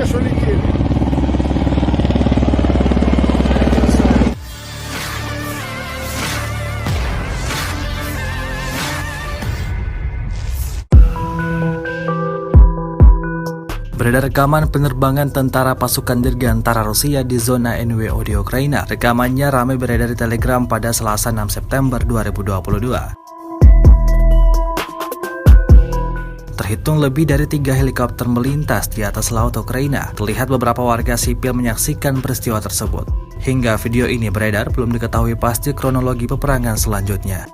только что летели. Beredar rekaman penerbangan tentara pasukan dirgantara Rusia di zona NWO di Ukraina. Rekamannya ramai beredar di Telegram pada Selasa 6 September 2022. Terhitung lebih dari 3 helikopter melintas di atas laut Ukraina. Terlihat beberapa warga sipil menyaksikan peristiwa tersebut. Hingga video ini beredar, belum diketahui pasti kronologi peperangan selanjutnya.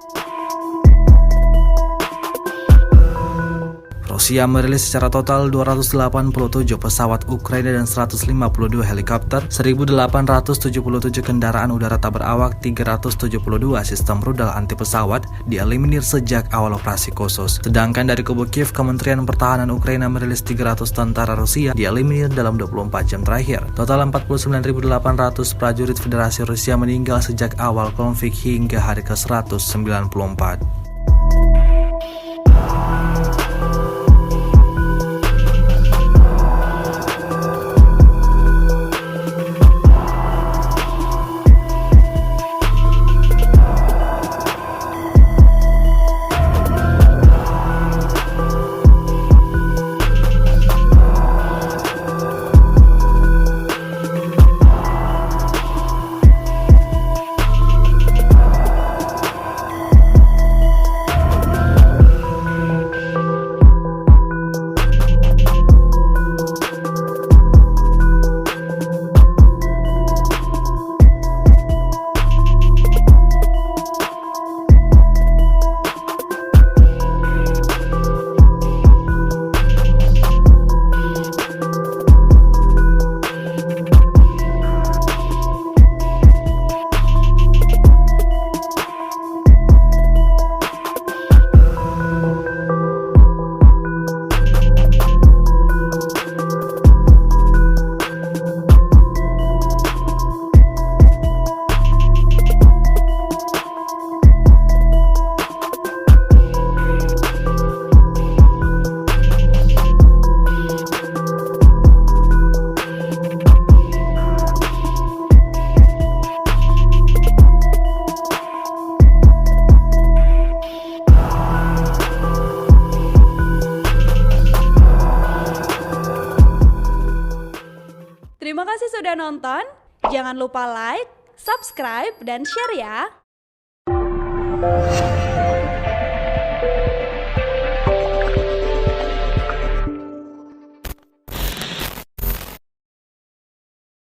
Rusia merilis secara total 287 pesawat Ukraina dan 152 helikopter, 1.877 kendaraan udara tak berawak, 372 sistem rudal anti pesawat dieliminir sejak awal operasi khusus. Sedangkan dari kubu Kiev, Kementerian Pertahanan Ukraina merilis 300 tentara Rusia dieliminir dalam 24 jam terakhir. Total 49.800 prajurit Federasi Rusia meninggal sejak awal konflik hingga hari ke-194. Terima kasih sudah nonton. Jangan lupa like, subscribe, dan share ya.